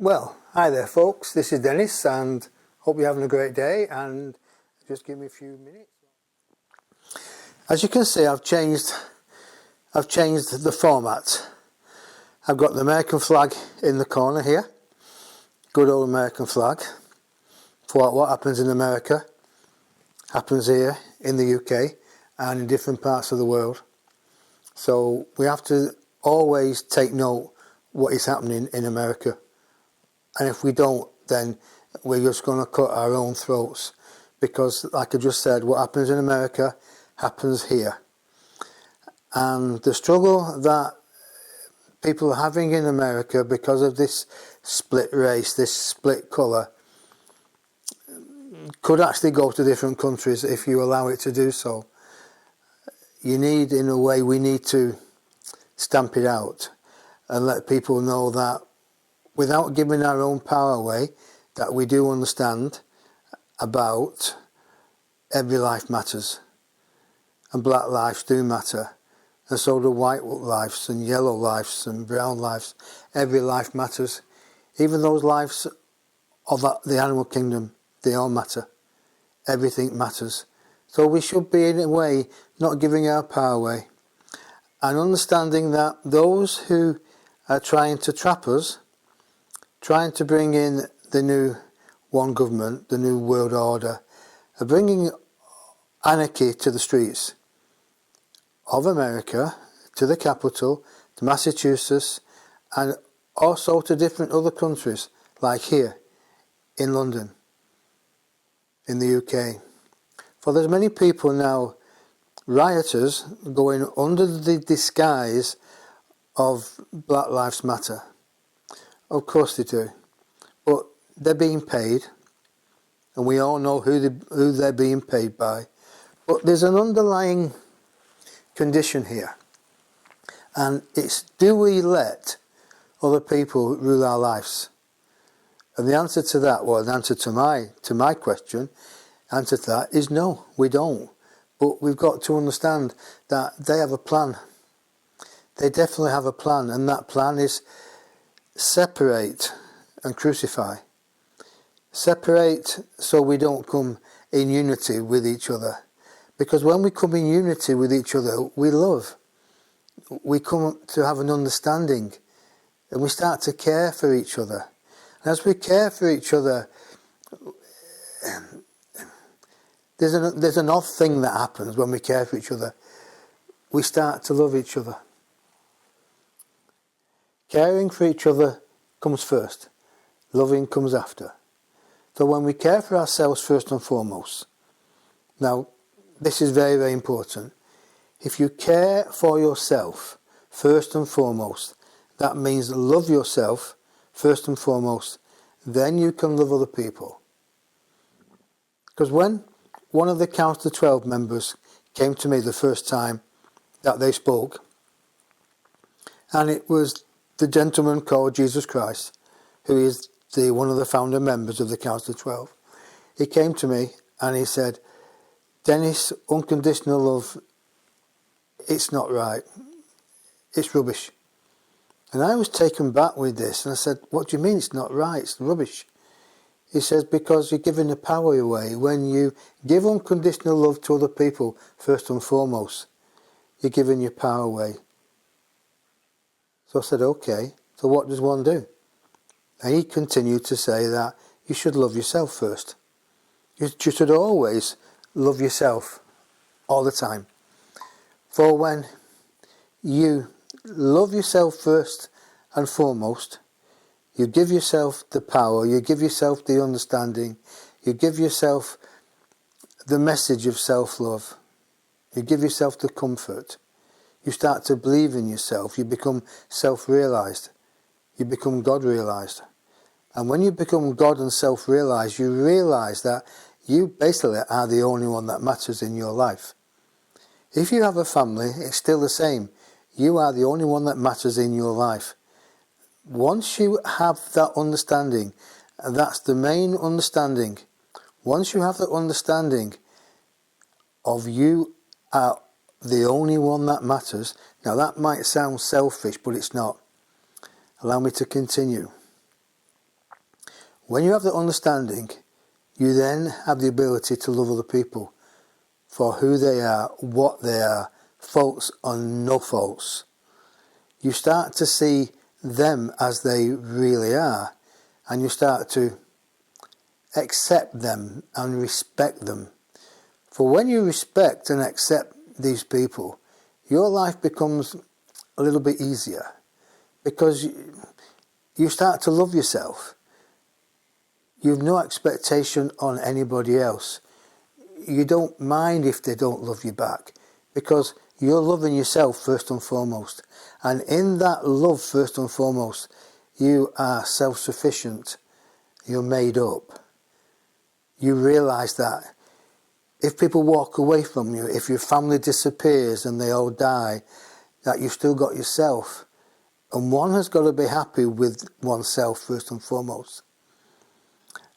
Well, hi there folks, this is Denis and hope you're having a great day, and just give me a few minutes. As you can see, I've changed the format. I've got the American flag in the corner here, good old American flag. For what happens in America happens here in the UK and in different parts of the world. So we have to always take note what is happening in America. And if we don't, then we're just going to cut our own throats, because like I just said, what happens in America happens here. And the struggle that people are having in America because of this split race, this split colour, could actually go to different countries if you allow it to do so. We need to stamp it out and let people know that without giving our own power away, that we do understand about every life matters. And black lives do matter. And so do white lives and yellow lives and brown lives. Every life matters. Even those lives of the animal kingdom, they all matter. Everything matters. So we should be, in a way, not giving our power away. And understanding that those who are trying to trap us, trying to bring in the new one government, the new world order, are bringing anarchy to the streets of America, to the capital, to Massachusetts, and also to different other countries, like here in London, in the UK. For there's many people now, rioters, going under the disguise of Black Lives Matter. Of course they do, but they're being paid, and we all know who they're being paid by. But there's an underlying condition here, and it's, do we let other people rule our lives? And the answer to that, well, the answer to my question, answer to that is no, we don't. But we've got to understand that they have a plan. They definitely have a plan, and that plan is separate and crucify. Separate so we don't come in unity with each other. Because when we come in unity with each other, we love. We come to have an understanding, and we start to care for each other. And as we care for each other, there's an odd thing that happens when we care for each other. We start to love each other. Caring for each other comes first. Loving comes after. So when we care for ourselves first and foremost, now this is very, very important. If you care for yourself first and foremost, that means love yourself first and foremost, then you can love other people. Because when one of the Council of 12 members came to me the first time that they spoke, and it was the gentleman called Jesus Christ, who is one of the founder members of the Council of 12. He came to me and he said, Denis, unconditional love, it's not right. It's rubbish. And I was taken back with this, and I said, what do you mean it's not right? It's rubbish. He says, because you're giving the power away. When you give unconditional love to other people, first and foremost, you're giving your power away. So I said, okay, so what does one do? And he continued to say that you should love yourself first. You should always love yourself all the time. For when you love yourself first and foremost, you give yourself the power, you give yourself the understanding, you give yourself the message of self-love, you give yourself the comfort. You start to believe in yourself, you become self-realised, you become God-realised. And when you become God and self-realised, you realise that you basically are the only one that matters in your life. If you have a family, it's still the same. You are the only one that matters in your life. Once you have that understanding, and that's the main understanding, once you have that understanding of you are the only one that matters. Now that might sound selfish, but it's not. Allow me to continue. When you have that understanding, you then have the ability to love other people for who they are, what they are, faults or no faults. You start to see them as they really are, and you start to accept them and respect them. For when you respect and accept these people, your life becomes a little bit easier, because you start to love yourself. You've no expectation on anybody else. You don't mind if they don't love you back, because you're loving yourself first and foremost. And in that love first and foremost, you are self-sufficient. You're made up. You realise that if people walk away from you, if your family disappears and they all die, that you've still got yourself. And one has got to be happy with oneself first and foremost.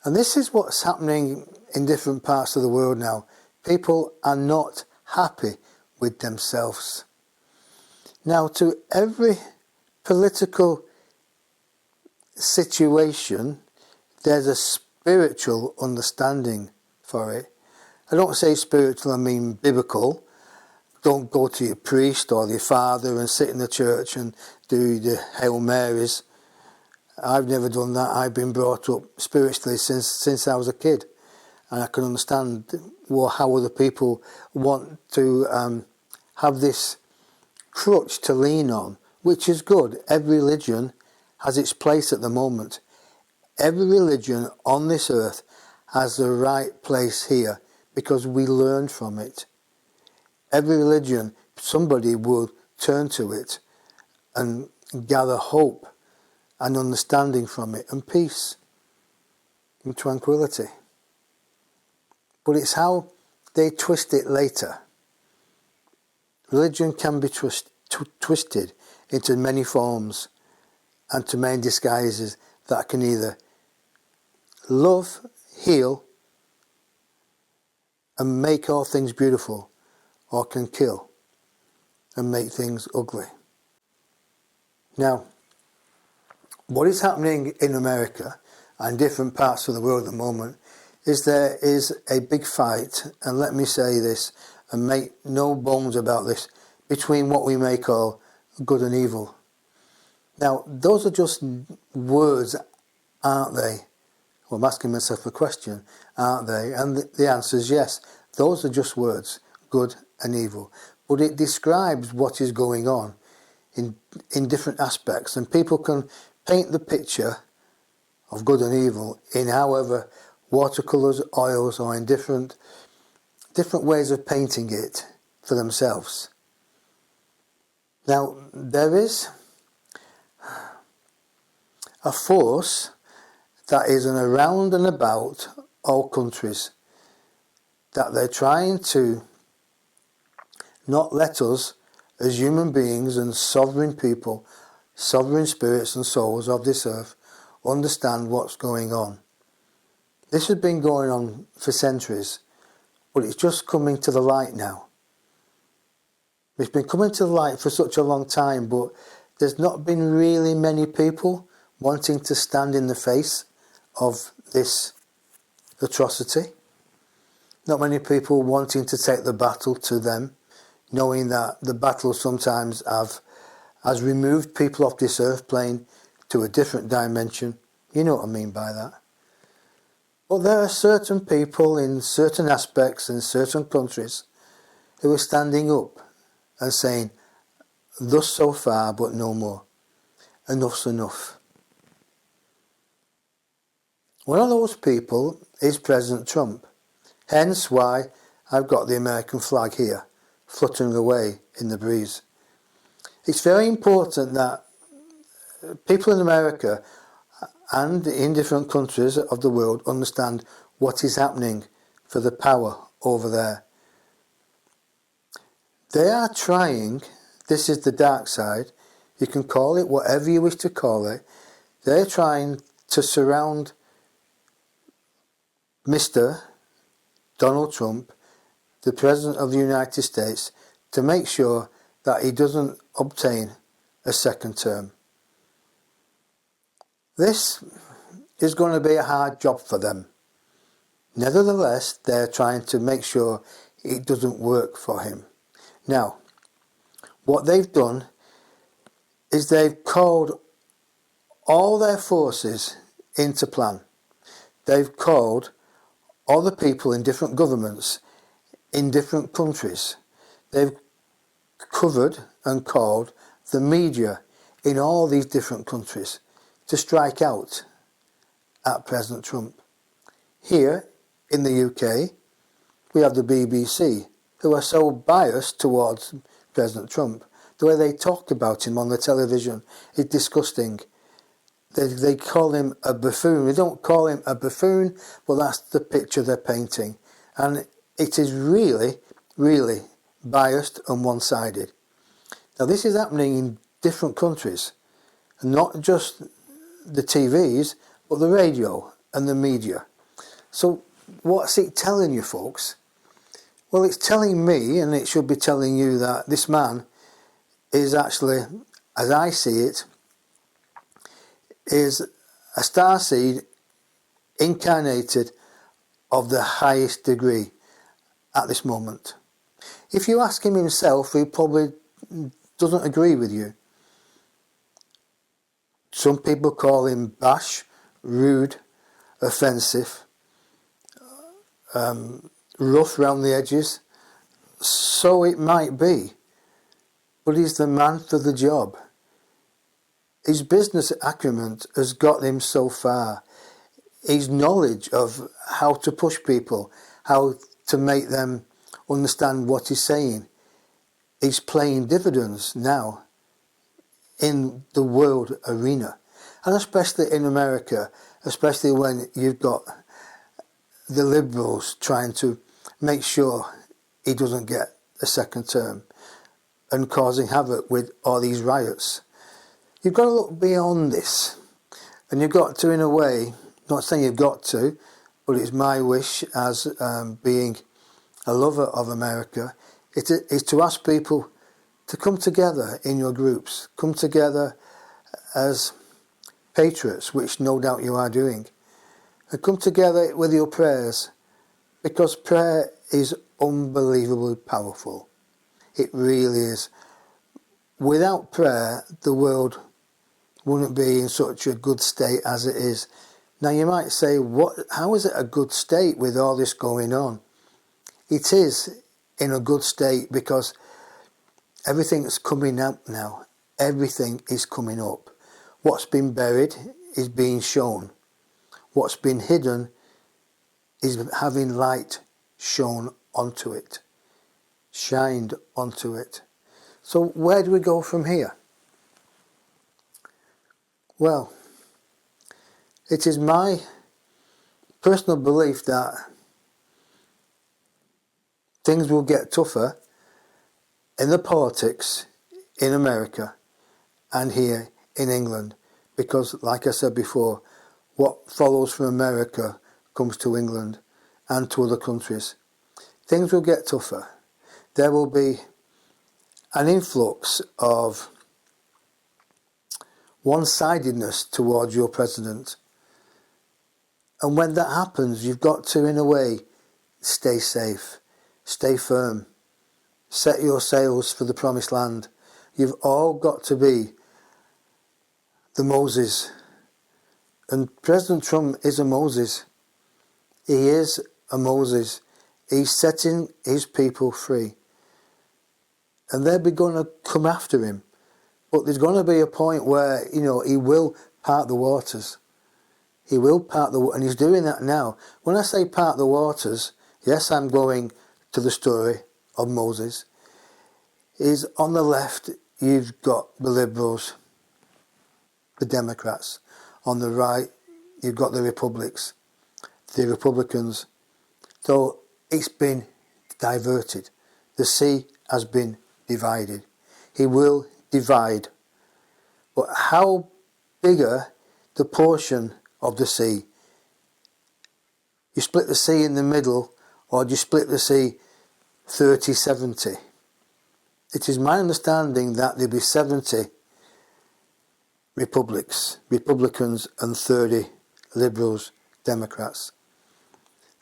And this is what's happening in different parts of the world now. People are not happy with themselves. Now, to every political situation, there's a spiritual understanding for it. I don't say spiritual, I mean biblical. Don't go to your priest or your father and sit in the church and do the Hail Marys. I've never done that. I've been brought up spiritually since I was a kid, and I can understand how other people want to have this crutch to lean on, which is good. Every religion has its place at the moment. Every religion on this earth has the right place here, because we learn from it. Every religion, somebody will turn to it and gather hope and understanding from it, and peace and tranquility. But it's how they twist it later. Religion can be twisted into many forms and to many disguises that can either love, heal, and make all things beautiful, or can kill and make things ugly. Now, what is happening in America and different parts of the world at the moment is there is a big fight, and let me say this and make no bones about this, between what we may call good and evil. Now, those are just words, aren't they? Well, I'm asking myself a question, aren't they? And the answer is yes. Those are just words, good and evil. But it describes what is going on in different aspects, and people can paint the picture of good and evil in however watercolours, oils, or in different ways of painting it for themselves. Now, there is a force that is around and about all countries, that they're trying to not let us as human beings and sovereign people, sovereign spirits and souls of this earth, understand what's going on. This has been going on for centuries, but it's just coming to the light now. It's been coming to the light for such a long time, but there's not been really many people wanting to stand in the face of this atrocity. Not many people wanting to take the battle to them, knowing that the battle sometimes has removed people off this earth plane to a different dimension. You know what I mean by that. But there are certain people in certain aspects in certain countries who are standing up and saying, thus so far but no more. Enough's enough. One of those people is President Trump. Hence why I've got the American flag here, fluttering away in the breeze. It's very important that people in America and in different countries of the world understand what is happening for the power over there. They are trying, this is the dark side, you can call it whatever you wish to call it, they're trying to surround Mr. Donald Trump, the President of the United States, to make sure that he doesn't obtain a second term. This is going to be a hard job for them. Nevertheless, they're trying to make sure it doesn't work for him. Now, what they've done is they've called all their forces into plan. They've called all the people in different governments in different countries. They've covered and called the media in all these different countries to strike out at President Trump. Here in the UK, we have the BBC, who are so biased towards President Trump. The way they talk about him on the television is disgusting. They call him a buffoon. They don't call him a buffoon, but that's the picture they're painting. And it is really, really biased and one-sided. Now this is happening in different countries, not just the TVs, but the radio and the media. So what's it telling you, folks? Well, it's telling me, and it should be telling you, that this man is actually, as I see it, is a starseed incarnated of the highest degree at this moment. If you ask him himself, he probably doesn't agree with you. Some people call him brash, rude, offensive, rough round the edges. So it might be, but he's the man for the job. His business acumen has got him so far. His knowledge of how to push people, how to make them understand what he's saying, is playing dividends now in the world arena. And especially in America, especially when you've got the Liberals trying to make sure he doesn't get a second term and causing havoc with all these riots. You've got to look beyond this, and you've got to, in a way, not saying you've got to, but it's my wish as being a lover of America, is to ask people to come together in your groups, come together as patriots, which no doubt you are doing, and come together with your prayers, because prayer is unbelievably powerful. It really is. Without prayer, the world wouldn't be in such a good state as it is. Now you might say, how is it a good state with all this going on? It is in a good state because everything's coming up now. Everything is coming up. What's been buried is being shown. What's been hidden is having light shone onto it, shined onto it. So where do we go from here? Well, it is my personal belief that things will get tougher in the politics in America and here in England, because, like I said before, what follows from America comes to England and to other countries. Things will get tougher. There will be an influx of one-sidedness towards your president. And when that happens, you've got to, in a way, stay safe, stay firm, set your sails for the promised land. You've all got to be the Moses. And President Trump is a Moses. He is a Moses. He's setting his people free. And they're going to come after him. But there's going to be a point where, he will part the waters. He will part the waters, and he's doing that now. When I say part the waters, yes, I'm going to the story of Moses. Is on the left, you've got the Liberals, the Democrats. On the right, you've got the Republicans. So it's been diverted. The sea has been divided. He will divide. But how bigger the portion of the sea? You split the sea in the middle, or do you split the sea 30-70? It is my understanding that there'll be 70 Republicans and 30 Liberals, Democrats.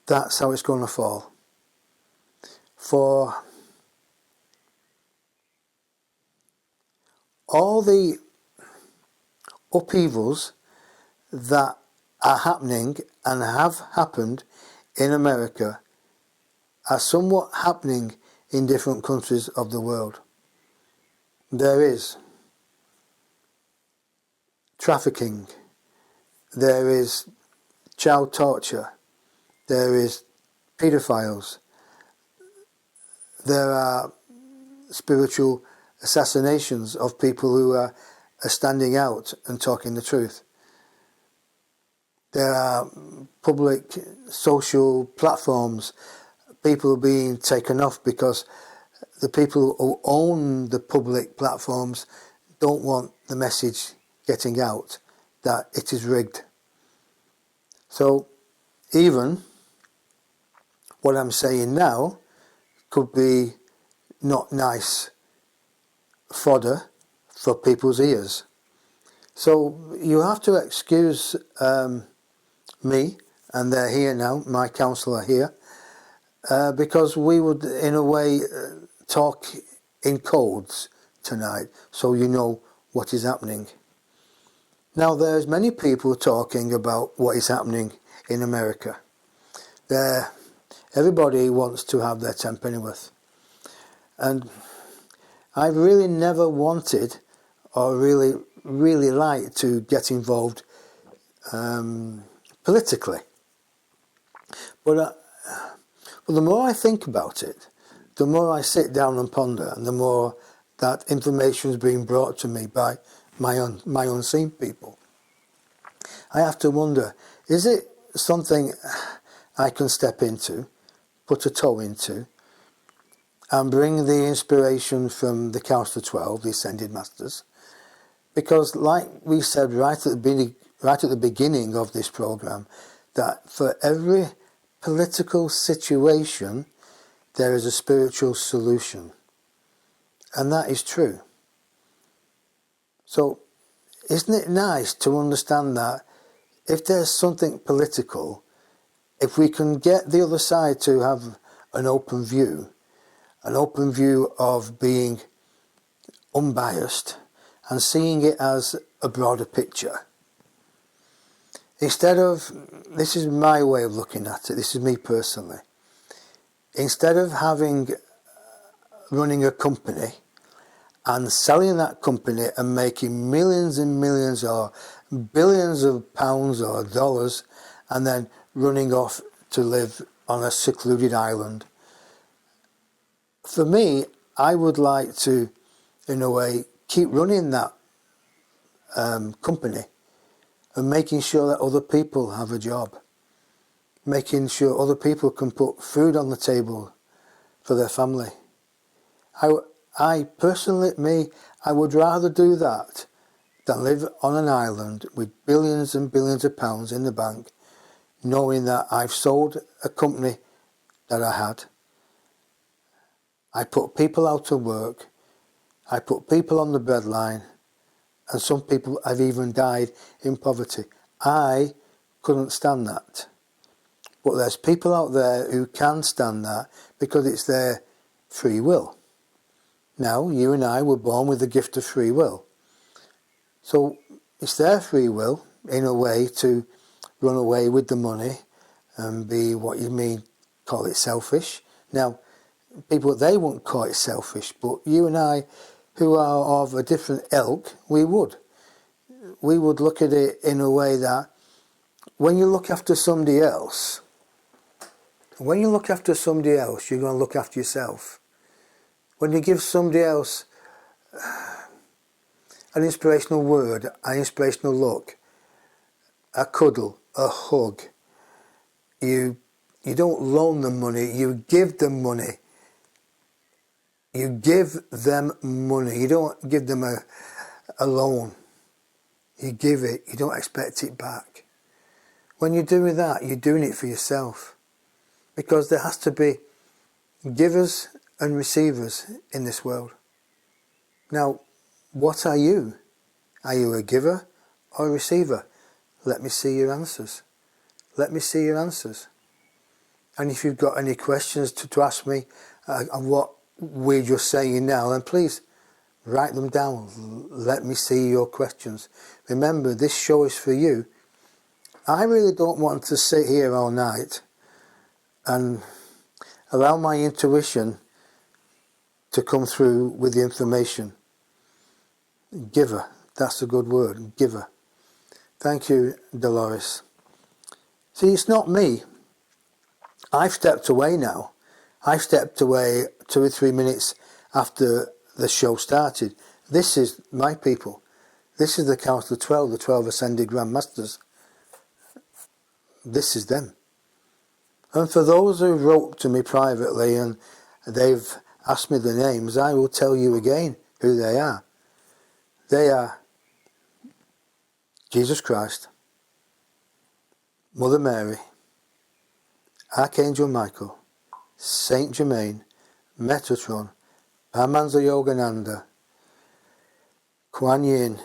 That's how it's going to fall. For all the upheavals that are happening and have happened in America are somewhat happening in different countries of the world. There is trafficking, there is child torture, there is paedophiles, there are spiritual assassinations of people who are standing out and talking the truth. There are public social platforms, people being taken off because the people who own the public platforms don't want the message getting out that it is rigged. So even what I'm saying now could be not nice fodder for people's ears. So you have to excuse me, and they're here now, my counsellor here, because we would in a way talk in codes tonight, so you know what is happening. Now there's many people talking about what is happening in America. Everybody wants to have their 10 pennyworth. And I've really never wanted or really liked to get involved politically. But the more I think about it, the more I sit down and ponder, and the more that information is being brought to me by my unseen people. I have to wonder, is it something I can step into, put a toe into, and bring the inspiration from the Council of 12, the Ascended Masters? Because like we said right at the beginning of this program, that for every political situation there is a spiritual solution. And that is true. So isn't it nice to understand that if there's something political, if we can get the other side to have an open view of being unbiased and seeing it as a broader picture. Instead of, this is my way of looking at it, this is me personally, instead of running a company and selling that company and making millions and millions or billions of pounds or dollars and then running off to live on a secluded island, for me, I would like to, in a way, keep running that company and making sure that other people have a job, making sure other people can put food on the table for their family. I personally, I would rather do that than live on an island with billions and billions of pounds in the bank, knowing that I've sold a company that I had. I put people out of work, I put people on the breadline, and some people have even died in poverty. I couldn't stand that. But there's people out there who can stand that because it's their free will. Now, you and I were born with the gift of free will. So it's their free will, in a way, to run away with the money and be what you mean, call it selfish. Now, people, they wouldn't call it selfish, but you and I, who are of a different ilk, we would. We would look at it in a way that when you look after somebody else, you're going to look after yourself. When you give somebody else an inspirational word, an inspirational look, a cuddle, a hug, you don't loan them money, you give them money. You give them money. You don't give them a loan. You give it. You don't expect it back. When you're doing that, you're doing it for yourself. Because there has to be givers and receivers in this world. Now, what are you? Are you a giver or a receiver? let me see your answers. Let me see your answers. And if you've got any questions to ask me on what we're just saying now, then please write them down. Let me see your questions. Remember, this show is for you. I really don't want to sit here all night and allow my intuition to come through with the information. Giver, that's a good word, giver. Thank you, Dolores. See, it's not me. I've stepped away now. I've stepped away 2 or 3 minutes after the show started. This is my people. This is the Council of 12, the 12 Ascended Grandmasters. This is them. And for those who wrote to me privately and they've asked me the names, I will tell you again who they are. They are Jesus Christ, Mother Mary, Archangel Michael, Saint Germain, Metatron, Paramahansa Yogananda, Kuan Yin,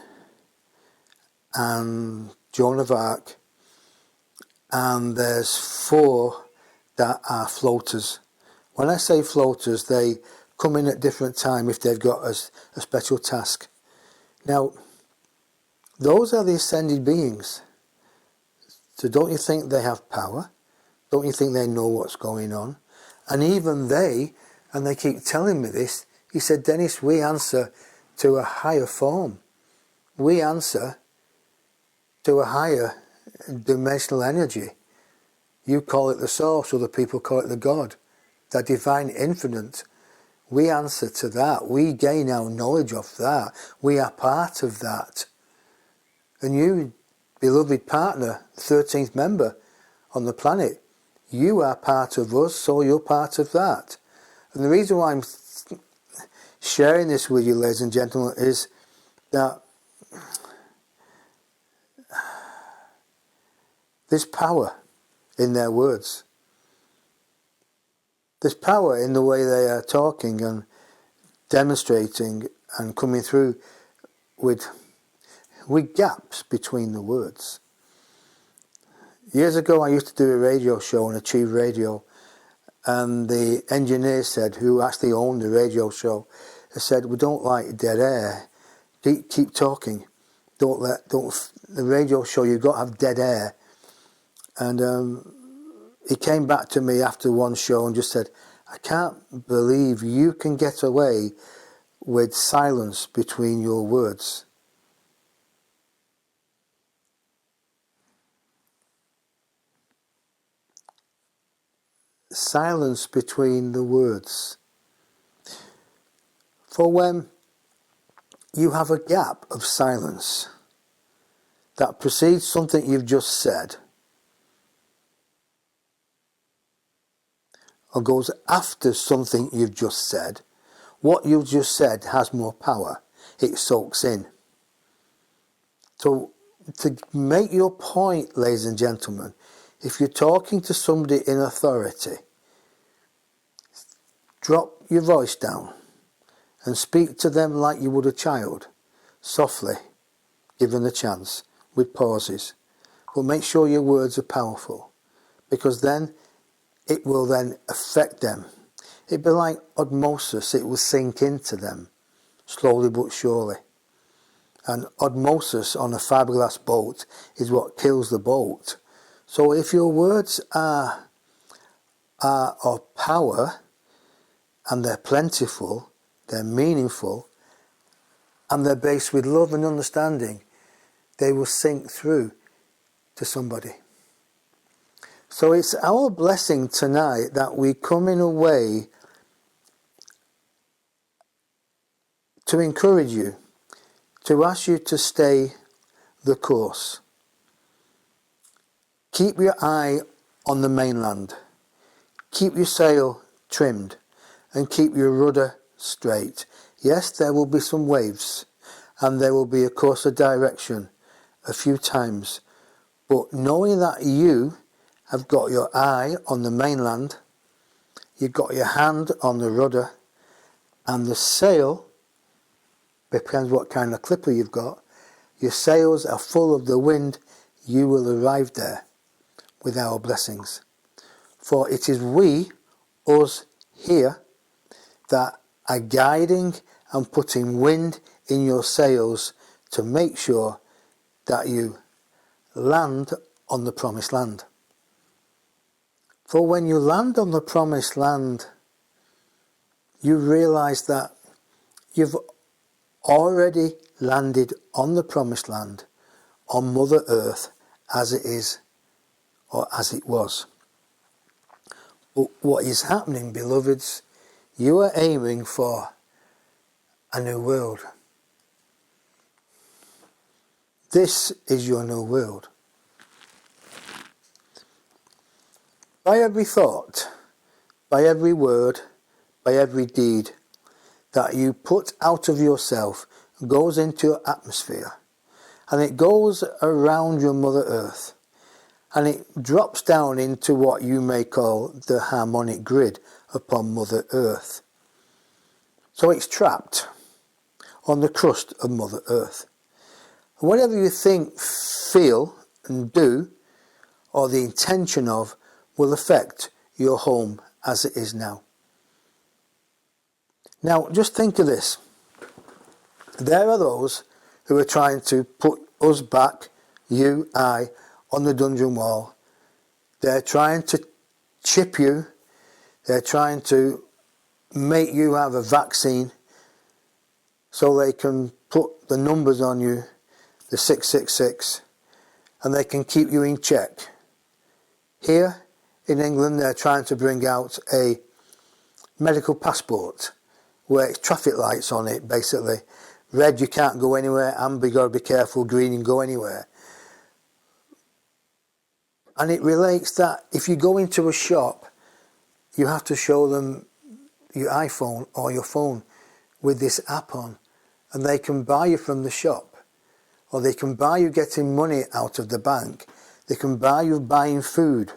and Joan of Arc, and there's 4 that are floaters. When I say floaters, they come in at different time if they've got a special task. Now, those are the ascended beings. So don't you think they have power? Don't you think they know what's going on? And even they, and they keep telling me this, he said, Denis, we answer to a higher form. We answer to a higher dimensional energy. You call it the source, other people call it the God, the divine infinite. We answer to that. We gain our knowledge of that. We are part of that. And you, beloved partner, 13th member on the planet, you are part of us, so you're part of that. And the reason why I'm sharing this with you, ladies and gentlemen, is that there's power in their words. There's power in the way they are talking and demonstrating and coming through with gaps between the words. Years ago I used to do a radio show on Achieve Radio, and the engineer said, who actually owned the radio show, said, we don't like dead air. Keep talking. The radio show, you've got to have dead air. And he came back to me after one show and just said, I can't believe you can get away with silence between your words. Silence between the words. For when you have a gap of silence that precedes something you've just said, or goes after something you've just said, what you've just said has more power. It soaks in. So to make your point, ladies and gentlemen, if you're talking to somebody in authority, drop your voice down and speak to them like you would a child, softly, give them a chance, with pauses. But make sure your words are powerful, because then it will then affect them. It'd be like osmosis, it will sink into them, slowly but surely. And osmosis on a fiberglass boat is what kills the boat. So if your words are of power, and they're plentiful, they're meaningful, and they're based with love and understanding, they will sink through to somebody. So it's our blessing tonight that we come in a way to encourage you, to ask you to stay the course. Keep your eye on the mainland. Keep your sail trimmed and keep your rudder straight. Yes, there will be some waves and there will be a course of direction a few times, but knowing that you have got your eye on the mainland, you've got your hand on the rudder, and the sail, depends what kind of clipper you've got, your sails are full of the wind you will arrive there with our blessings. For it is we, us here, that are guiding and putting wind in your sails to make sure that you land on the promised land. For when you land on the promised land, you realise that you've already landed on the promised land, on Mother Earth, as it is or as it was. But what is happening, beloveds, you are aiming for a new world. This is your new world. By every thought, by every word, by every deed that you put out of yourself goes into your atmosphere, and it goes around your Mother Earth, and it drops down into what you may call the harmonic grid upon Mother Earth. So it's trapped on the crust of Mother Earth. Whatever you think, feel and do, or the intention of, will affect your home as it is now. Now, just think of this. There are those who are trying to put us back, you, I, on the dungeon wall. They're trying to chip you. They're trying to make you have a vaccine so they can put the numbers on you, the 666, and they can keep you in check. Here in England, they're trying to bring out a medical passport where it's traffic lights on it, basically. Red, you can't go anywhere. Amber, you've got to be careful. Green, you can go anywhere. And it relates that if you go into a shop, you have to show them your iPhone or your phone with this app on, and they can buy you from the shop, or they can buy you getting money out of the bank. They can buy you buying food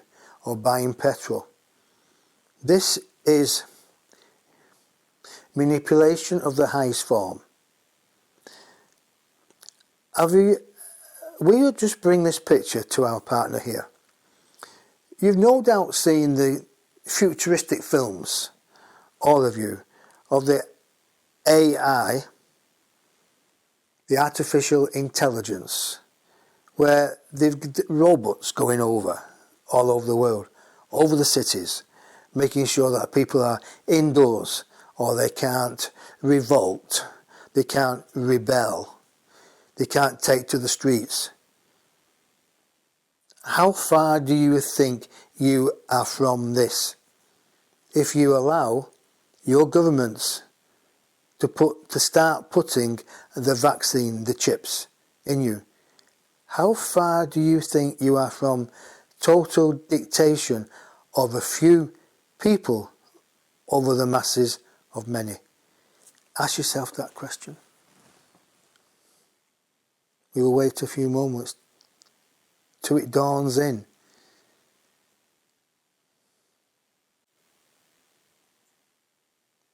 or buying petrol. This is manipulation of the highest form. Will you just bring this picture to our partner here? You've no doubt seen the futuristic films, all of you, of the AI, the artificial intelligence, where they've robots going all over the world, over the cities, making sure that people are indoors, or they can't revolt, they can't rebel, they can't take to the streets. How far do you think you are from this? If you allow your governments to start putting the vaccine, the chips in you, how far do you think you are from total dictation of a few people over the masses of many? Ask yourself that question. We will wait a few moments till it dawns in.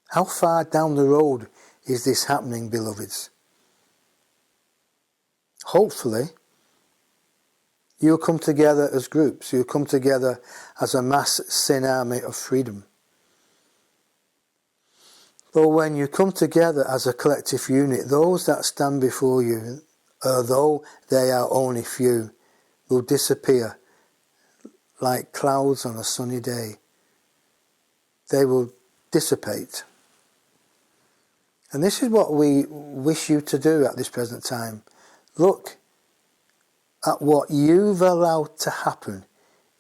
How far down the road is this happening, beloveds? Hopefully, you'll come together as groups. You'll come together as a mass sin army of freedom. But when you come together as a collective unit, those that stand before you, although they are only few, will disappear like clouds on a sunny day. They will dissipate. And this is what we wish you to do at this present time. Look at what you've allowed to happen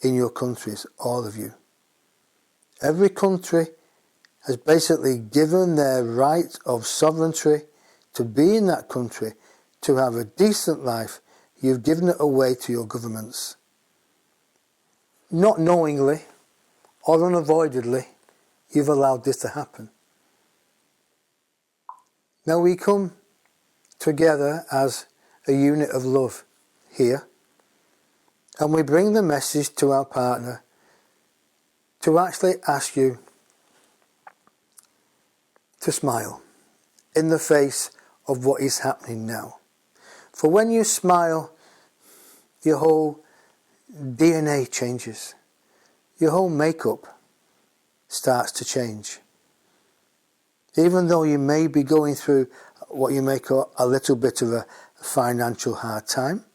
in your countries, all of you. Every country has basically given their right of sovereignty to be in that country, to have a decent life. You've given it away to your governments. Not knowingly or unavoidably, you've allowed this to happen. Now we come together as a unit of love here, and we bring the message to our partner to actually ask you to smile in the face of what is happening now. For when you smile your whole DNA changes. Your whole makeup starts to change. Even though you may be going through what you may call a little bit of a financial hard time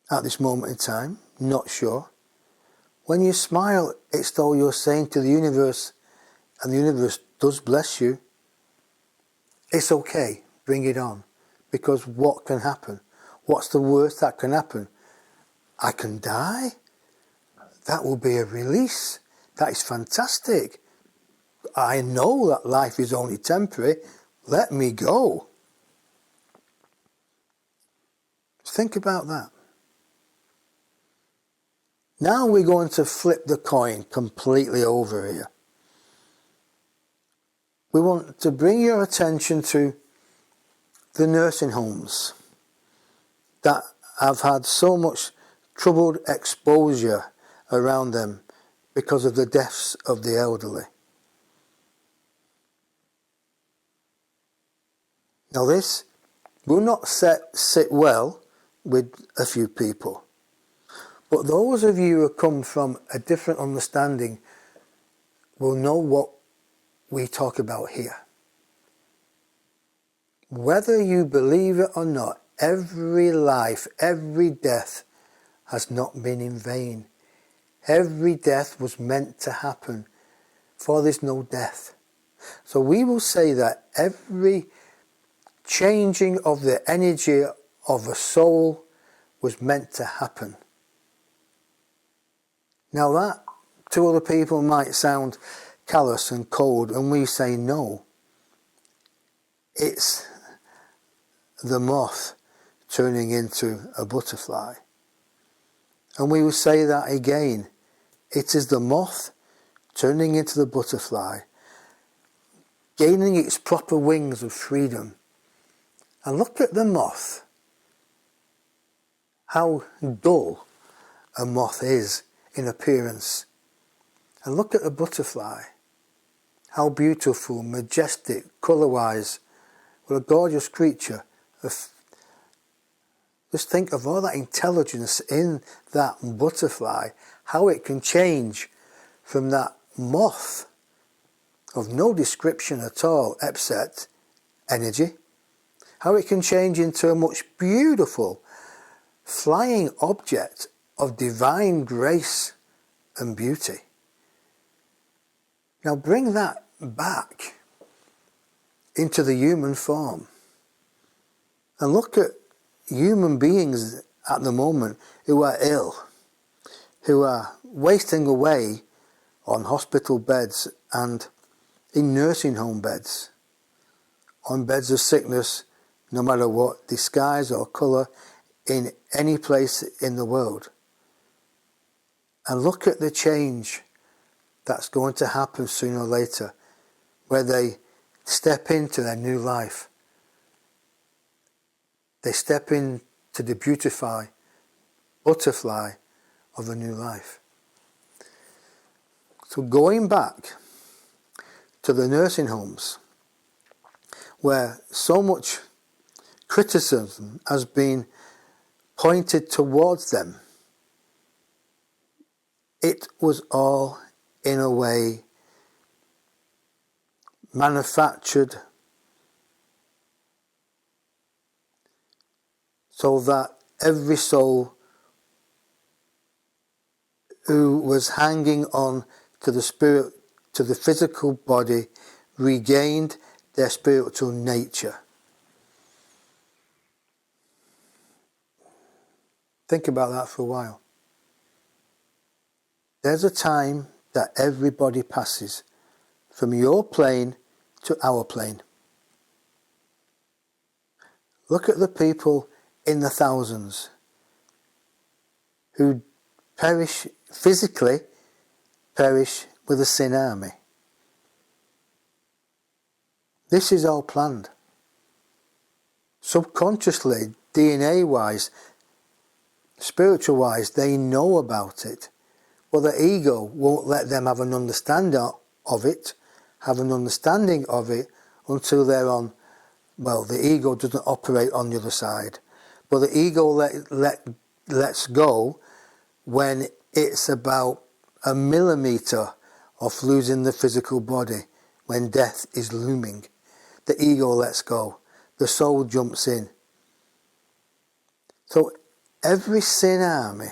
at this moment in time, not sure. When you smile, it's though you're saying to the universe, and the universe does bless you, it's okay, bring it on. Because what can happen? What's the worst that can happen? I can die? That will be a release. That is fantastic. I know that life is only temporary. Let me go. Think about that. Now we're going to flip the coin completely over here. We want to bring your attention to the nursing homes that have had so much troubled exposure around them because of the deaths of the elderly. Now this will not sit well with a few people. But those of you who come from a different understanding will know what we talk about here. Whether you believe it or not, every life, every death has not been in vain. Every death was meant to happen, for there's no death. So we will say that every changing of the energy of a soul was meant to happen. Now that to other people might sound callous and cold, and we say no. It's the moth turning into a butterfly. And we will say that again. It is the moth turning into the butterfly, gaining its proper wings of freedom. And look at the moth. How dull a moth is in appearance. And look at the butterfly. How beautiful, majestic, colour-wise. What a gorgeous creature. Just think of all that intelligence in that butterfly. How it can change from that moth of no description at all except energy. How it can change into a much beautiful flying object of divine grace and beauty. Now bring that back into the human form and look at human beings at the moment who are ill, who are wasting away on hospital beds and in nursing home beds, on beds of sickness, no matter what disguise or colour, in any place in the world. And look at the change that's going to happen sooner or later, where they step into their new life. They step into the butterfly of a new life. So going back to the nursing homes, where so much criticism has been pointed towards them, it was all in a way manufactured so that every soul who was hanging on to the spirit, to the physical body, regained their spiritual nature. Think about that for a while. There's a time that everybody passes from your plane to our plane. Look at the people in the thousands who physically perish with a tsunami. This is all planned. Subconsciously, DNA-wise, spiritual-wise, they know about it. Well, the ego won't let them have an understanding of it until they're on, well, the ego doesn't operate on the other side. But the ego lets go when it's about a millimetre of losing the physical body, when death is looming. The ego lets go. The soul jumps in. So every tsunami,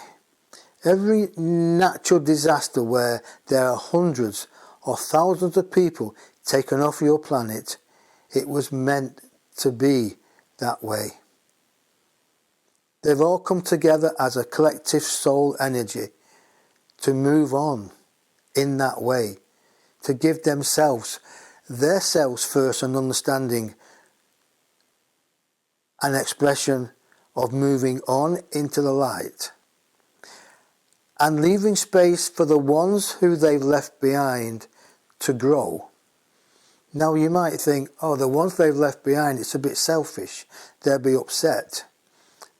every natural disaster where there are hundreds or thousands of people taken off your planet, it was meant to be that way. They've all come together as a collective soul energy to move on in that way, to give themselves, their selves first, an understanding, an expression of moving on into the light and leaving space for the ones who they've left behind to grow. Now you might think, oh, the ones they've left behind, it's a bit selfish. They'll be upset.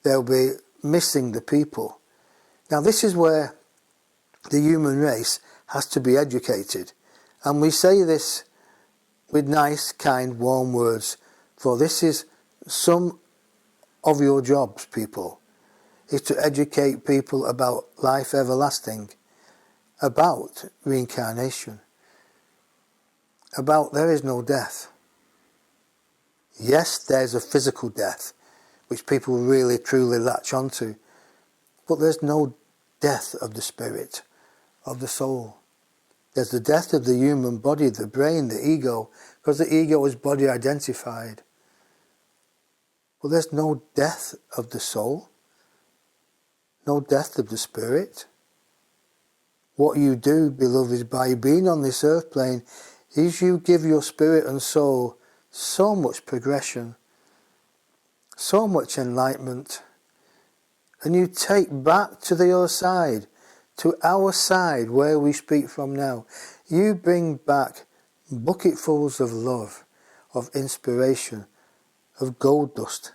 They'll be missing the people. Now this is where the human race has to be educated. And we say this with nice, kind, warm words, for this is some of your jobs, people, is to educate people about life everlasting, about reincarnation, about there is no death. Yes, there's a physical death, which people really truly latch onto, but there's no death of the spirit, of the soul. There's the death of the human body, the brain, the ego, because the ego is body identified. But there's no death of the soul, no death of the spirit. What you do, beloved, is by being on this earth plane, is you give your spirit and soul so much progression, so much enlightenment, and you take back to the other side, to our side where we speak from now. You bring back bucketfuls of love, of inspiration, of gold dust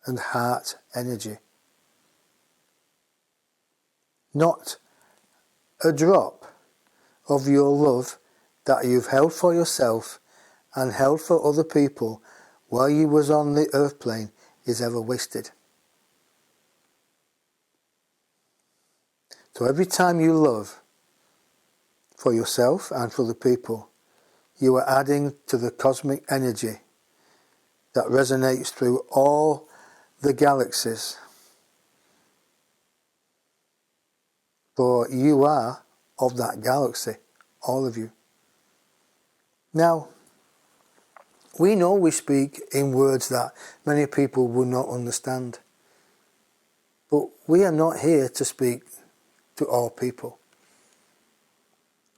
and heart energy. Not a drop of your love that you've held for yourself and held for other people while you was on the earth plane is ever wasted. So every time you love for yourself and for the people, you are adding to the cosmic energy that resonates through all the galaxies. For you are of that galaxy, all of you. Now, we know we speak in words that many people will not understand. But we are not here to speak to all people.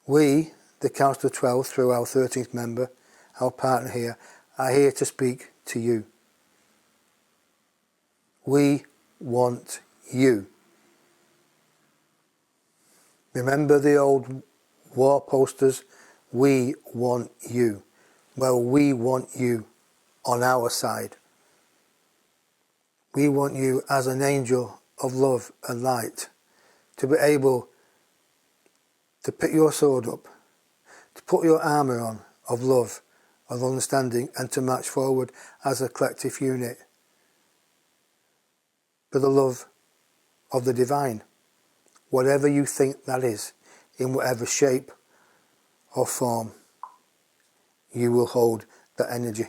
We, the Council of 12, through our 13th member, our partner here, are here to speak to you. We want you. Remember the old war posters? We want you. Well, we want you on our side. We want you as an angel of love and light to be able to pick your sword up, to put your armour on of love, of understanding, and to march forward as a collective unit for the love of the divine, whatever you think that is, in whatever shape or form, you will hold that energy.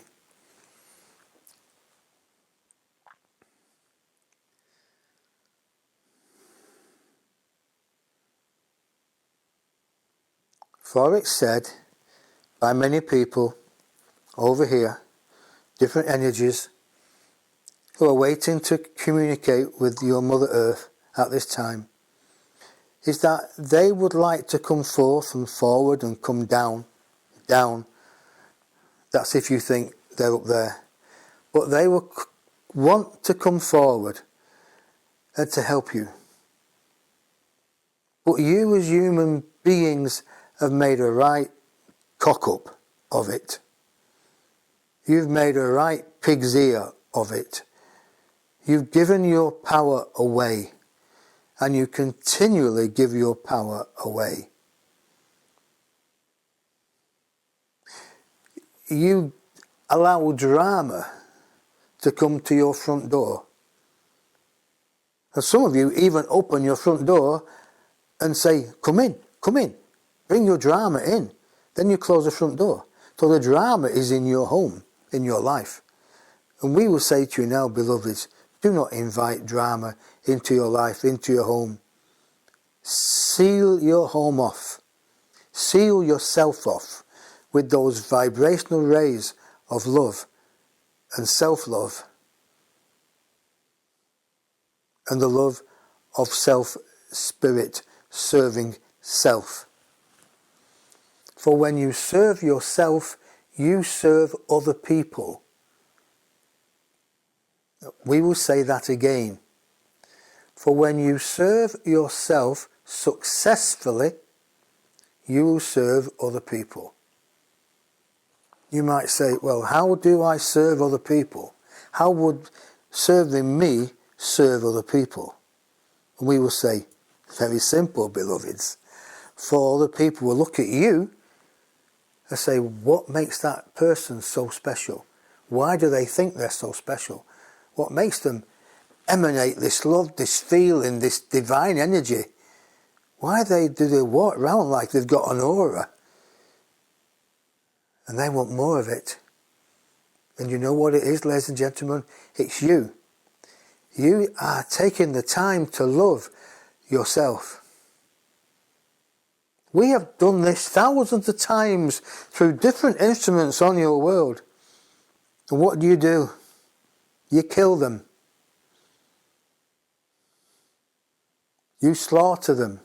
For it's said by many people over here, different energies, who are waiting to communicate with your Mother Earth at this time, is that they would like to come forth and forward and come down. That's if you think they're up there. But they will want to come forward and to help you. But you as human beings have made a right cock up of it. You've made a right pig's ear of it. You've given your power away, and you continually give your power away. You allow drama to come to your front door. And some of you even open your front door and say, come in, bring your drama in. Then you close the front door. So the drama is in your home, in your life. And we will say to you now, beloveds, do not invite drama into your life, into your home. Seal your home off. Seal yourself off with those vibrational rays of love and self-love and the love of self-spirit serving self. For when you serve yourself, you serve other people. We will say that again. For when you serve yourself successfully, you will serve other people. You might say, well, how do I serve other people? How would serving me serve other people? And we will say, very simple, beloveds. For other people will look at you and say, what makes that person so special? Why do they think they're so special? What makes them emanate this love, this feeling, this divine energy? Why do they walk around like they've got an aura? And they want more of it. And you know what it is, ladies and gentlemen? It's you. You are taking the time to love yourself. We have done this thousands of times through different instruments on your world. And what do? You kill them. You slaughter them.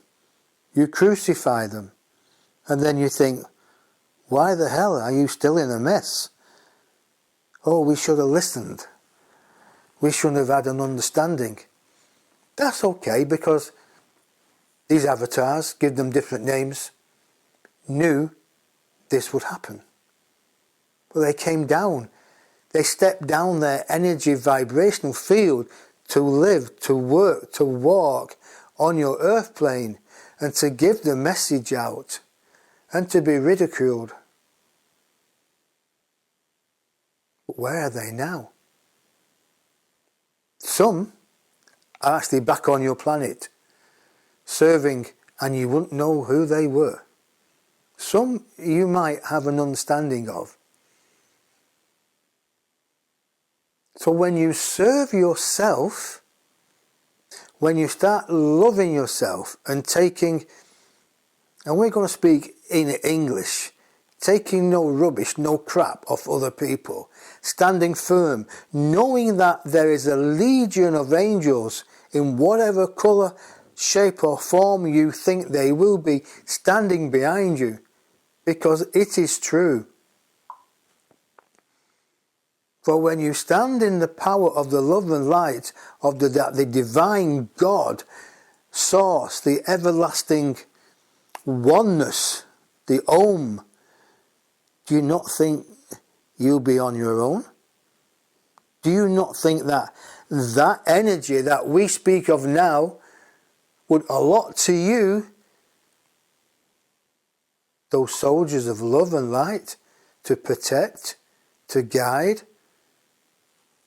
You crucify them. And then you think, why the hell are you still in a mess? Oh, we should have listened. We shouldn't have had an understanding. That's okay, because these avatars, give them different names, knew this would happen. But they came down. They stepped down their energy vibrational field to live, to work, to walk on your earth plane and to give the message out and to be ridiculed. But where are they now? Some are actually back on your planet, serving, and you wouldn't know who they were. Some you might have an understanding of. So when you serve yourself, when you start loving yourself and taking, and we're going to speak in English, taking no rubbish, no crap off other people, standing firm, knowing that there is a legion of angels in whatever colour, shape or form you think they will be, standing behind you, because it is true. For when you stand in the power of the love and light of the divine God, source, the everlasting oneness, the Om, do you not think you'll be on your own? Do you not think that that energy that we speak of now would allot to you those soldiers of love and light to protect, to guide,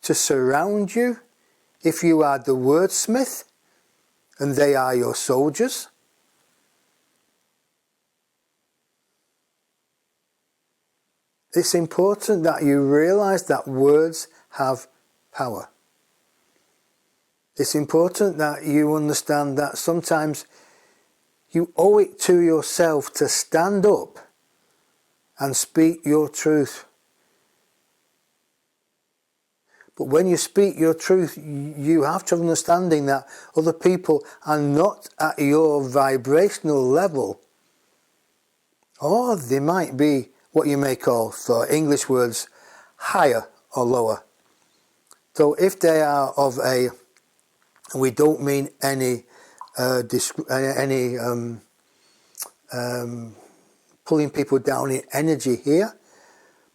to surround you, if you are the wordsmith and they are your soldiers? It's important that you realize that words have power. It's important that you understand that sometimes you owe it to yourself to stand up and speak your truth. But when you speak your truth, you have to have understanding that other people are not at your vibrational level. Or they might be what you may call, for English words, higher or lower. So if they are of a, we don't mean any pulling people down in energy here,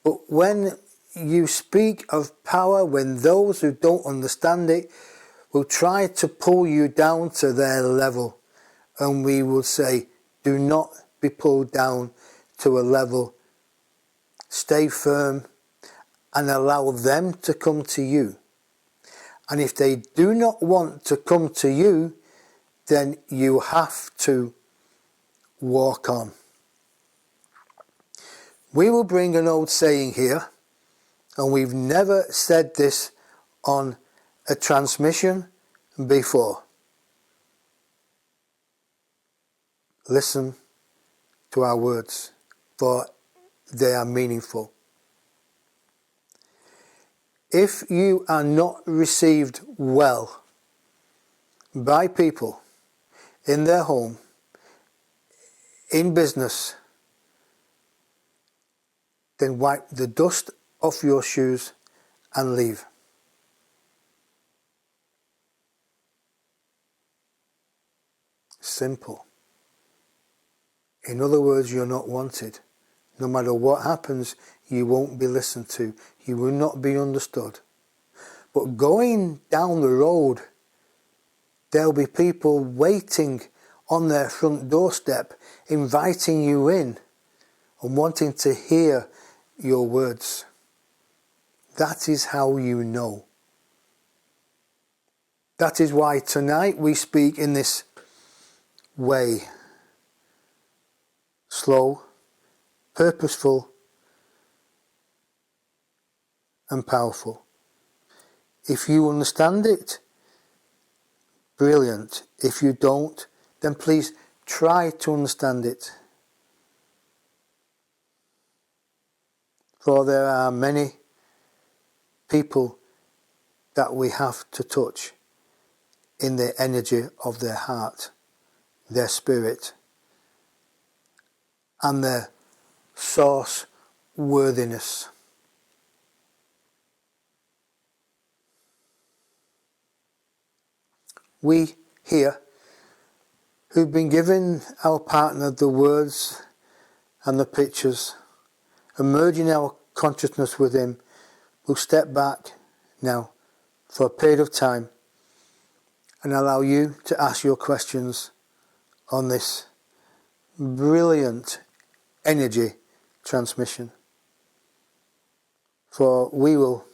but when you speak of power, when those who don't understand it will try to pull you down to their level, and we will say, do not be pulled down to a level. Stay firm and allow them to come to you. And if they do not want to come to you, then you have to walk on. We will bring an old saying here, and we've never said this on a transmission before. Listen to our words, for they are meaningful. If you are not received well by people in their home, in business, then wipe the dust off your shoes and leave. Simple. In other words, you're not wanted. No matter what happens, you won't be listened to. You will not be understood. But going down the road, there'll be people waiting on their front doorstep, inviting you in and wanting to hear your words. That is how you know. That is why tonight we speak in this way. Slow, purposeful, and powerful. If you understand it, brilliant. If you don't, then please try to understand it. For there are many people that we have to touch in the energy of their heart, their spirit, and their source worthiness. We here, who've been given our partner the words and the pictures, and merging our consciousness with him, will step back now for a period of time and allow you to ask your questions on this brilliant energy transmission. For we will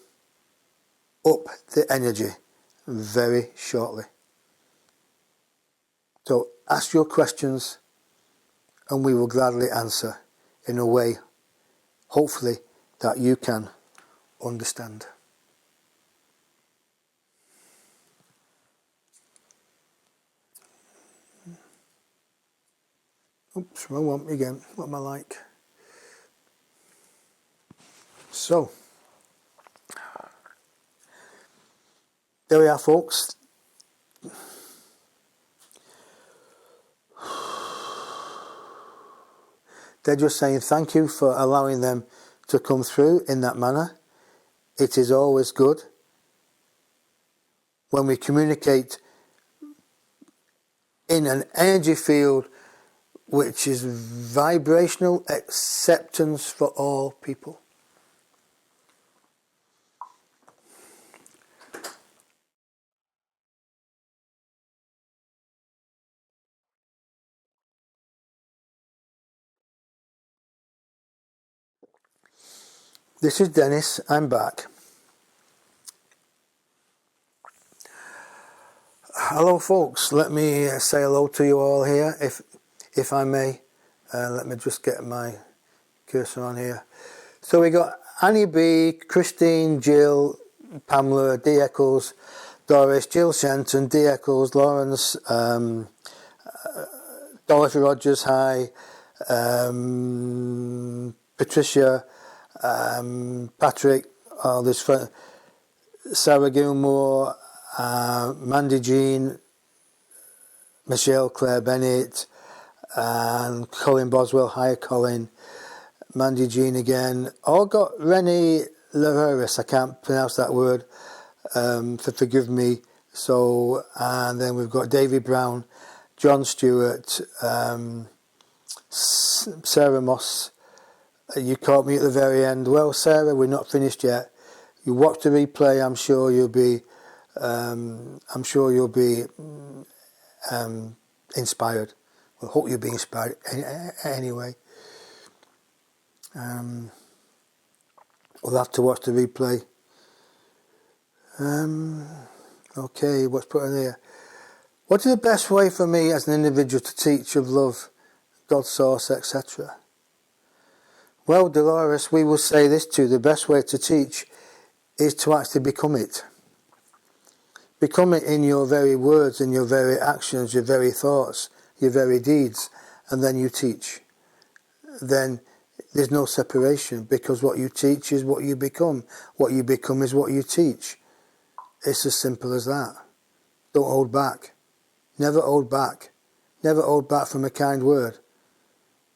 up the energy very shortly. So ask your questions and we will gladly answer in a way, hopefully, that you can understand. Oops, wrong one again. What am I like? So, there we are, folks. They're just saying thank you for allowing them to come through in that manner. It is always good when we communicate in an energy field which is vibrational acceptance for all people. This is Denis, I'm back. Hello folks, let me say hello to you all here, if I may. Let me just get my cursor on here. So we got Annie B, Christine, Jill, Pamela, D Eccles, Doris, Jill Shenton, D Eccles, Lawrence, Dorothy Rogers, hi, Patricia, Patrick, all this friend, Sarah Gilmore, Mandy Jean, Michelle Claire Bennett, and Colin Boswell, hi Colin, Mandy Jean again, all got Rennie Laveris, I can't pronounce that word, forgive me. So, and then we've got David Brown, John Stewart, Sarah Moss. You caught me at the very end. Well, Sarah, we're not finished yet. You watch the replay. I'm sure you'll be inspired. I hope you'll be inspired anyway. We'll have to watch the replay. Okay, what's put in here? What is the best way for me as an individual to teach of love, God, source, etc.? Well, Dolores, we will say this too. The best way to teach is to actually become it. Become it in your very words, in your very actions, your very thoughts, your very deeds, and then you teach. Then there's no separation, because what you teach is what you become. What you become is what you teach. It's as simple as that. Don't hold back. Never hold back. Never hold back from a kind word.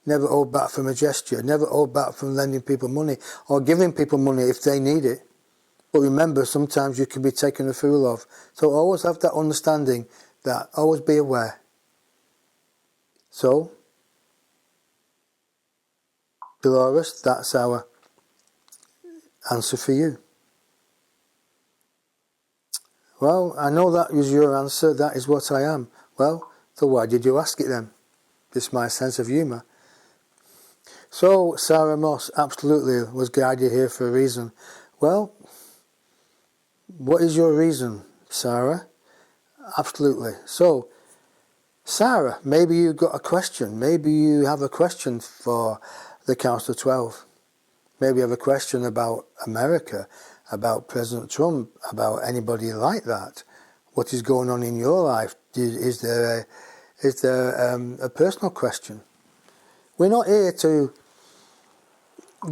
Never hold back from a gesture. Never hold back from lending people money or giving people money if they need it. But remember, sometimes you can be taken a fool of. So always have that understanding, that always be aware. So, Dolores, that's our answer for you. Well, I know that was your answer. That is what I am. Well, so why did you ask it then? This is my sense of humour. So, Sarah Moss absolutely was guided here for a reason. Well, what is your reason, Sarah? Absolutely. So, Sarah, maybe you've got a question. Maybe you have a question for the Council of 12. Maybe you have a question about America, about President Trump, about anybody like that. What is going on in your life? Is there a personal question? We're not here to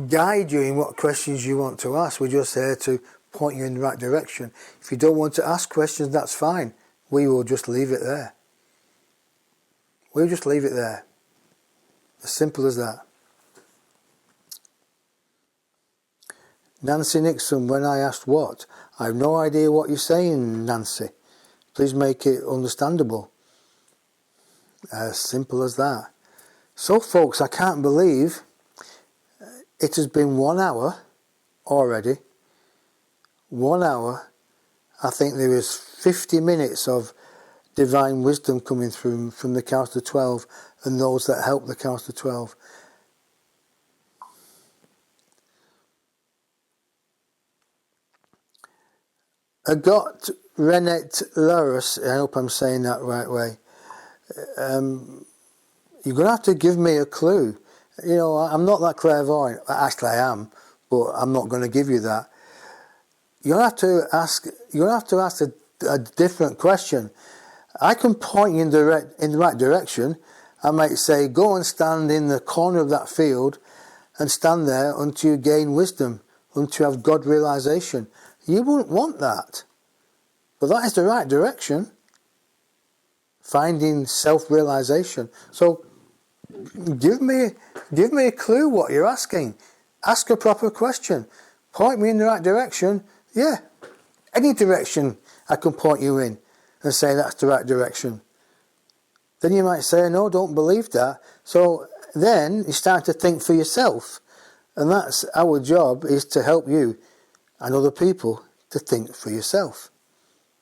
guide you in what questions you want to ask. We're just here to point you in the right direction. If you don't want to ask questions, that's fine. We will just leave it there. We'll just leave it there. As simple as that. Nancy Nixon, when I asked what, I have no idea what you're saying, Nancy. Please make it understandable. As simple as that. So folks, I can't believe it has been 1 hour already. 1 hour. I think there is 50 minutes of divine wisdom coming through from the Council of 12 and those that help the Council of 12. Agot Renet Laris, I hope I'm saying that right way. You're going to have to give me a clue. You know, I'm not that clairvoyant. Actually, I am, but I'm not going to give you that. You'll have to ask a different question. I can point you in the right direction. I might say, go and stand in the corner of that field and stand there until you gain wisdom, until you have God realization. You wouldn't want that. But that is the right direction. Finding self-realization. So give me a clue what you're asking. Ask a proper question. Point me in the right direction. Yeah, any direction I can point you in and say that's the right direction. Then you might say, no, don't believe that. So then you start to think for yourself. And that's our job, is to help you and other people to think for yourself,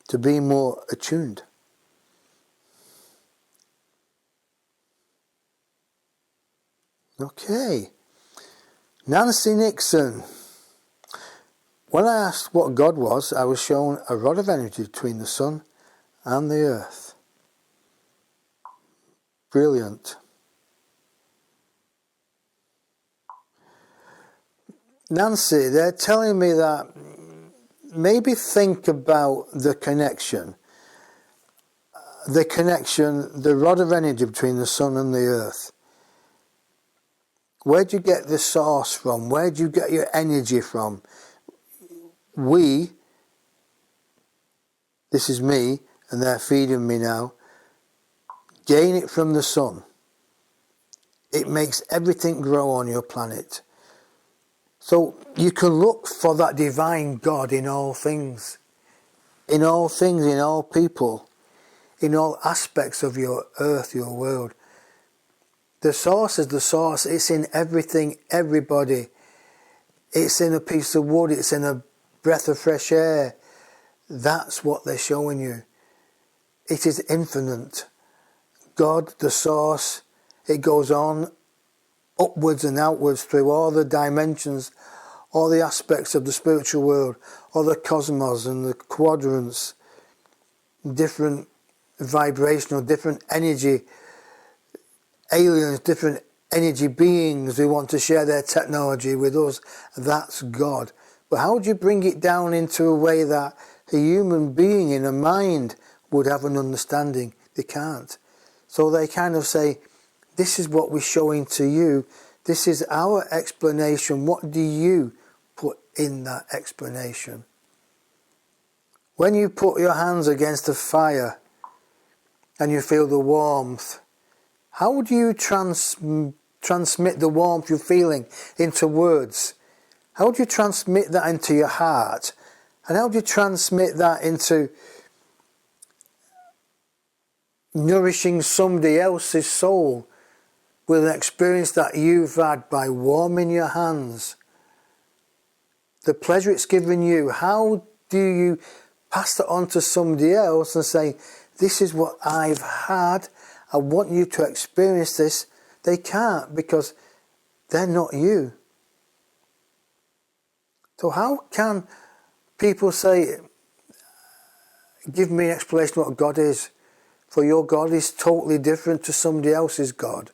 to be more attuned. Okay. Nancy Nixon. When I asked what God was, I was shown a rod of energy between the sun and the earth. Brilliant. Nancy, they're telling me that maybe think about the connection, the rod of energy between the sun and the earth. Where do you get the source from? Where do you get your energy from? This is me, and they're feeding me now, gain it from the sun. It makes everything grow on your planet. So you can look for that divine God in all things. In all things, in all people. In all aspects of your earth, your world. The source is the source. It's in everything, everybody. It's in a piece of wood. It's in a breath of fresh air. That's what they're showing you. It is infinite. God, the source, it goes on upwards and outwards through all the dimensions, all the aspects of the spiritual world, all the cosmos and the quadrants. different vibrational, different energy aliens, different energy beings who want to share their technology with us. That's God. But how do you bring it down into a way that a human being in a mind would have an understanding? They can't. So they kind of say, this is what we're showing to you. This is our explanation. What do you put in that explanation? When you put your hands against a fire and you feel the warmth, how do you transmit the warmth you're feeling into words? How do you transmit that into your heart? And how do you transmit that into nourishing somebody else's soul with an experience that you've had by warming your hands? The pleasure it's given you, how do you pass that on to somebody else and say, this is what I've had, I want you to experience this? They can't, because they're not you. So how can people say, give me an explanation of what God is? For your God is totally different to somebody else's God.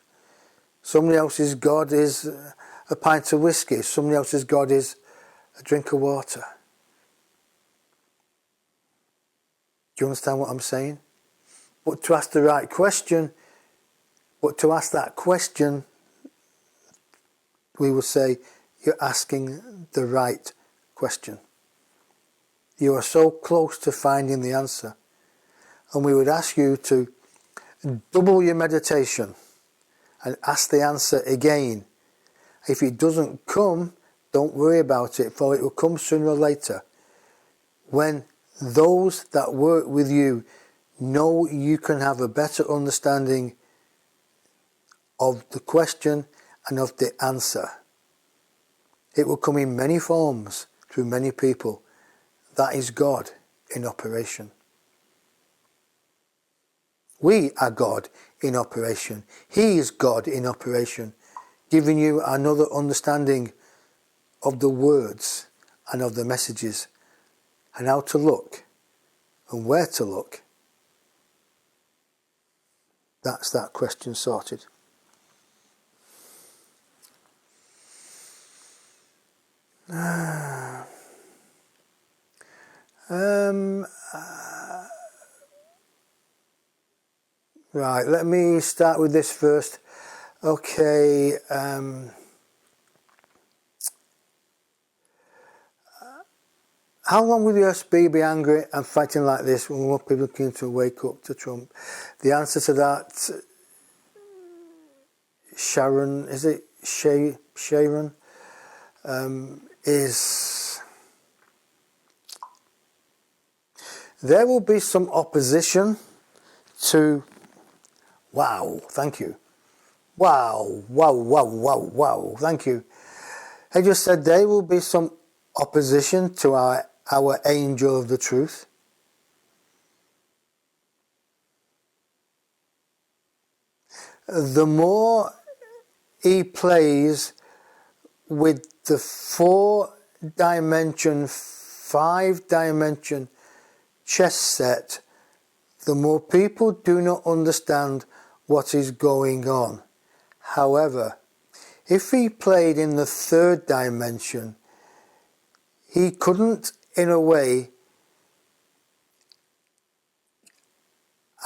Somebody else's God is a pint of whiskey. Somebody else's God is a drink of water. Do you understand what I'm saying? But to ask the right question, we will say, you're asking the right question. You are so close to finding the answer. And we would ask you to double your meditation and ask the answer again. If it doesn't come, don't worry about it, for it will come sooner or later. When those that work with you know you can have a better understanding of the question and of the answer. It will come in many forms through many people. That is God in operation. We are God in operation. He is God in operation, giving you another understanding of the words and of the messages and how to look and where to look. That's that question sorted. Right, let me start with this first. Okay, how long will you be angry and fighting like this when more people begin to wake up to Trump? The answer to that, Sharon, is it Sharon? Is there will be some opposition to, wow, thank you. Wow, thank you. I just said there will be some opposition to our angel of the truth. The more he plays with the 4-dimension, 5-dimension chess set, the more people do not understand what is going on. However, if he played in the 3rd dimension, he couldn't, in a way,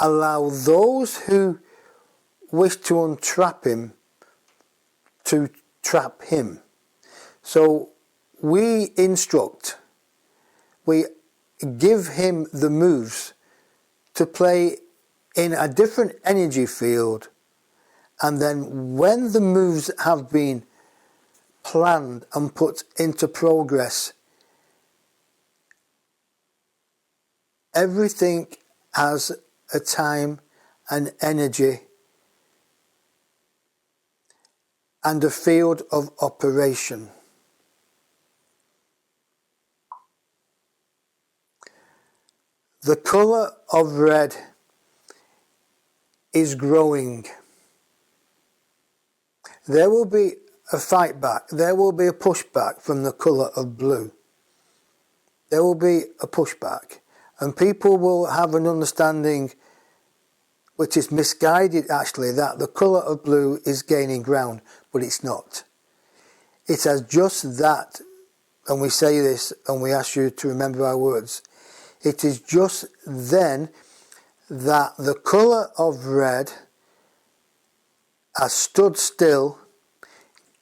allow those who wish to untrap him to trap him. So we instruct, we give him the moves to play in a different energy field, and then when the moves have been planned and put into progress, everything has a time and energy and a field of operation. The colour of red is growing. There will be a fight back. There will be a pushback from the colour of blue. There will be a pushback. And people will have an understanding which is misguided actually, that the colour of blue is gaining ground, but it's not. It has just that, and we say this and we ask you to remember our words, it is just then that the colour of red has stood still,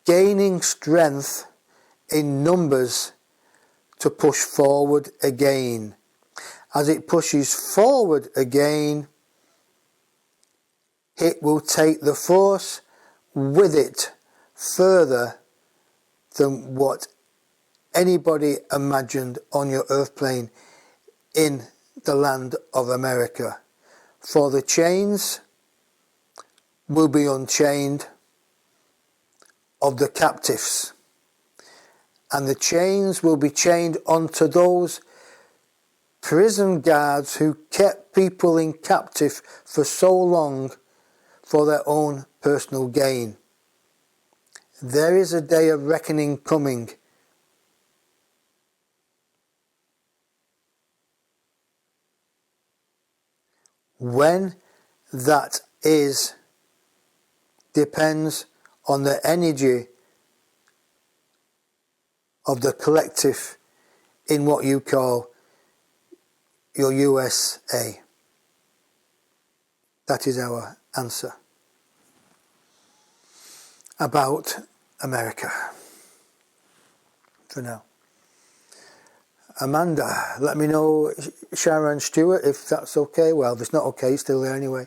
gaining strength in numbers to push forward again. As it pushes forward again, it will take the force with it further than what anybody imagined on your earth plane in the land of America. For the chains will be unchained of the captives, and the chains will be chained onto those prison guards who kept people in captive for so long for their own personal gain. There is a day of reckoning coming. When that is depends on the energy of the collective in what you call your USA. That is our answer about America for now. Amanda, let me know, Sharon Stewart, if that's okay. Well, if it's not okay, it's still there anyway.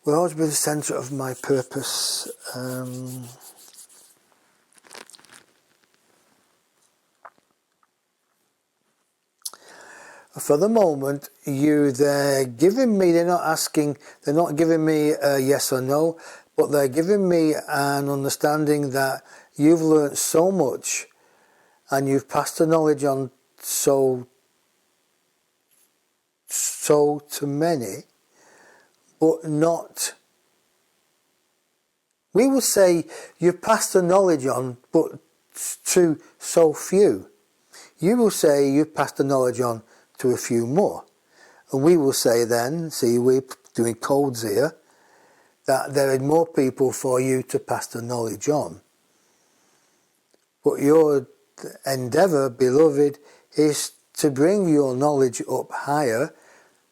Will always be the centre of my purpose. For the moment, they're giving me, they're not giving me a yes or no, but they're giving me an understanding that you've learnt so much and you've passed the knowledge on so to many, but not, we will say you've passed the knowledge on, but to so few. You will say you've passed the knowledge on to a few more. And we will say then, see, we're doing codes here, that there are more people for you to pass the knowledge on. But your endeavour, beloved, is to bring your knowledge up higher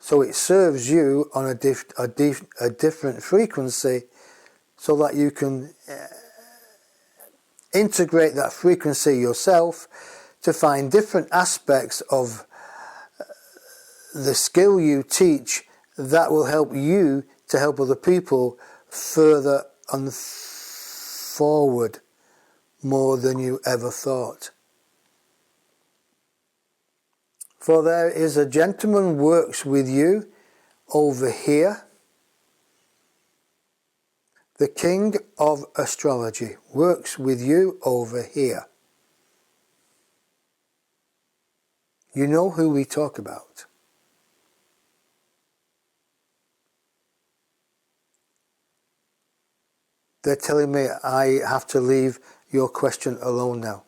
so it serves you on a different frequency, so that you can integrate that frequency yourself to find different aspects of the skill you teach that will help you to help other people further and forward more than you ever thought. For there is a gentleman works with you over here, the king of astrology works with you over here. You know who we talk about. They're telling me I have to leave your question alone now.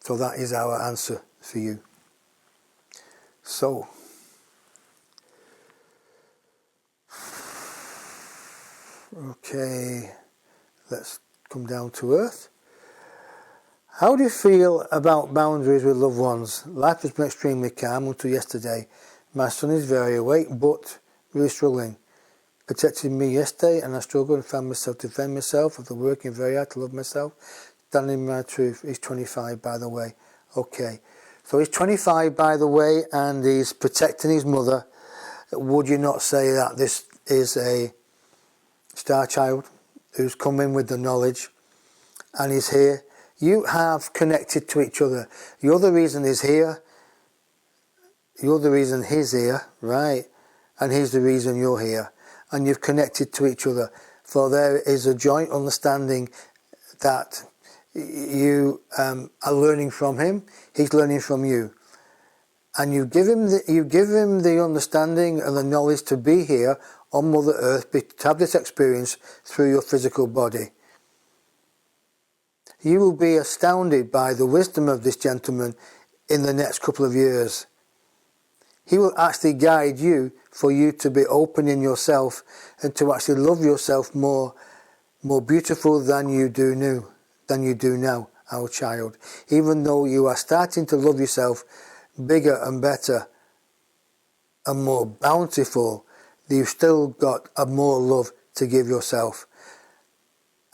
So that is our answer for you. So, okay, let's come down to earth. How do you feel about boundaries with loved ones? Life has been extremely calm until yesterday. My son is very awake, but really struggling. Protected me yesterday, and I struggled and found myself to defend myself after working very hard to love myself. Standing in my truth. He's 25, by the way. Okay. So he's 25, by the way, and he's protecting his mother. Would you not say that this is a star child who's come in with the knowledge and is here? You have connected to each other. You're the reason he's here. You're the reason he's here, right? And he's the reason you're here. And you've connected to each other. For there is a joint understanding that you are learning from him, he's learning from you. And you give him the understanding and the knowledge to be here on Mother Earth, to have this experience through your physical body. You will be astounded by the wisdom of this gentleman in the next couple of years. He will actually guide you for you to be open in yourself and to actually love yourself more beautiful than you do now, our child. Even though you are starting to love yourself bigger and better and more bountiful, you've still got a more love to give yourself.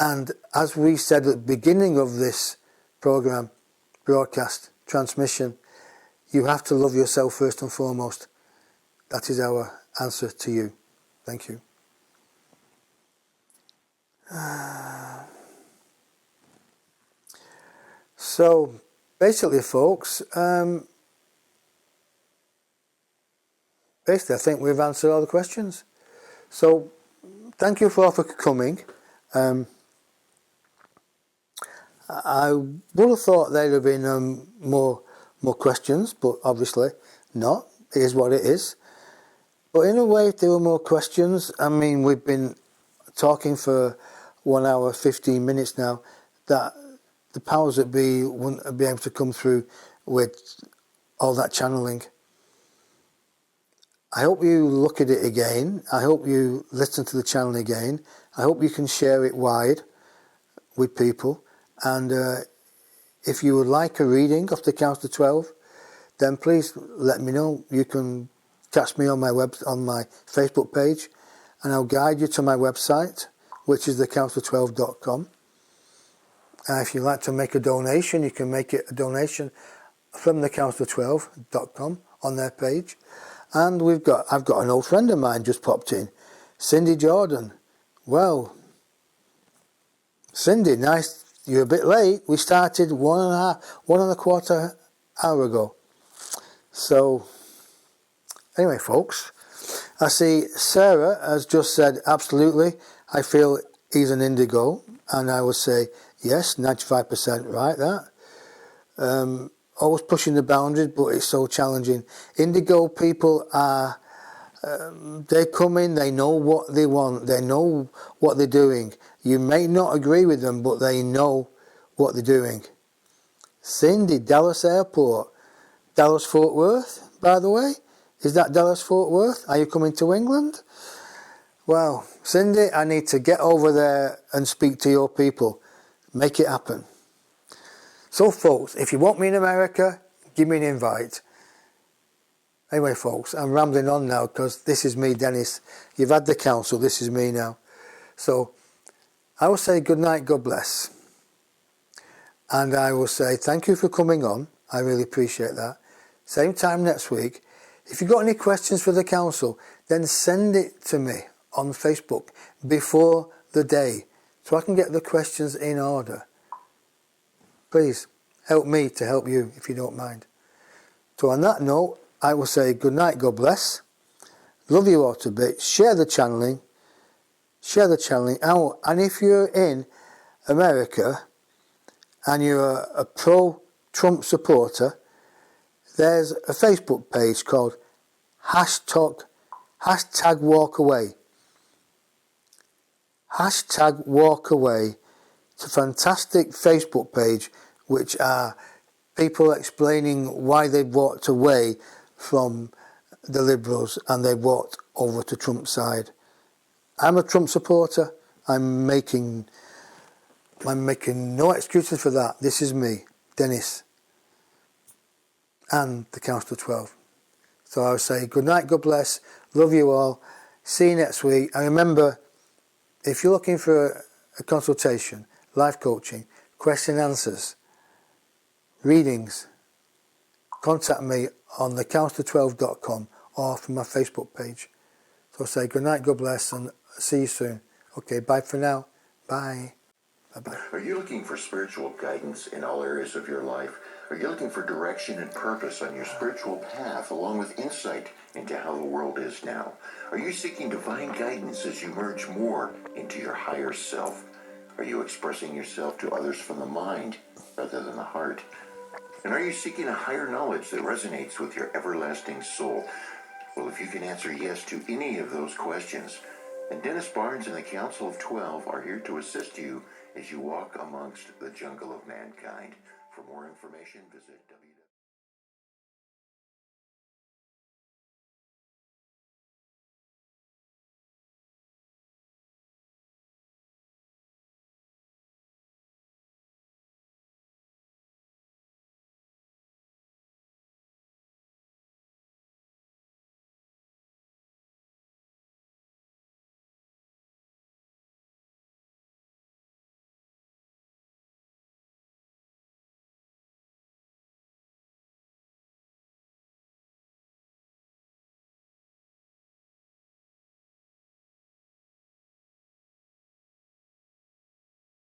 And as we said at the beginning of this program, broadcast, transmission, you have to love yourself first and foremost. That is our answer to you. Thank you. So basically, folks, I think we've answered all the questions. So thank you for coming. I would have thought there'd have been more questions, but obviously not. It is what it is. But in a way, if there were more questions, I mean, we've been talking for 1 hour, 15 minutes now, that the powers that be wouldn't be able to come through with all that channeling. I hope you look at it again. I hope you listen to the channel again. I hope you can share it wide with people. And if you would like a reading of the Count to 12, then please let me know. You can catch me on my Facebook page, and I'll guide you to my website, which is thecount12.com. If you'd like to make a donation, you can make it a donation from thecount12.com on their page. And I've got an old friend of mine just popped in, Cindy Jordan. Well, Cindy, nice. You're a bit late. We started 1.25 hour ago. So, anyway, folks, I see Sarah has just said, absolutely, I feel he's an indigo. And I would say, yes, 95% right, that. Always pushing the boundaries, but it's so challenging. Indigo people are, they come in, they know what they want, they know what they're doing. You may not agree with them, but they know what they're doing. Cindy, Dallas Airport. Dallas Fort Worth, by the way. Is that Dallas Fort Worth? Are you coming to England? Well, Cindy, I need to get over there and speak to your people. Make it happen. So, folks, if you want me in America, give me an invite. Anyway, folks, I'm rambling on now because this is me, Denis. You've had the counsel, this is me now. So, I will say good night, God bless. And I will say thank you for coming on. I really appreciate that. Same time next week. If you've got any questions for the council, then send it to me on Facebook before the day so I can get the questions in order. Please help me to help you if you don't mind. So on that note, I will say good night, God bless. Love you all to bits. Share the channeling out. And if you're in America and you're a pro-Trump supporter, there's a Facebook page called hashtag walk away. Hashtag walk away. It's a fantastic Facebook page which are people explaining why they've walked away from the Liberals and they've walked over to Trump's side. I'm a Trump supporter. I'm making no excuses for that. This is me, Denis, and the Council of 12. So I would say good night, God bless, love you all, see you next week. And remember, if you're looking for a consultation, life coaching, question and answers, readings, contact me on thecouncil12.com or from my Facebook page. So I say good night, God bless, and see you soon. Okay, bye for now. Bye. Bye-bye. Are you looking for spiritual guidance in all areas of your life? Are you looking for direction and purpose on your spiritual path, along with insight into how the world is now? Are you seeking divine guidance as you merge more into your higher self? Are you expressing yourself to others from the mind rather than the heart? And are you seeking a higher knowledge that resonates with your everlasting soul? Well, if you can answer yes to any of those questions, then Dennis Barnes and the Council of 12 are here to assist you as you walk amongst the jungle of mankind. For more information, visit www.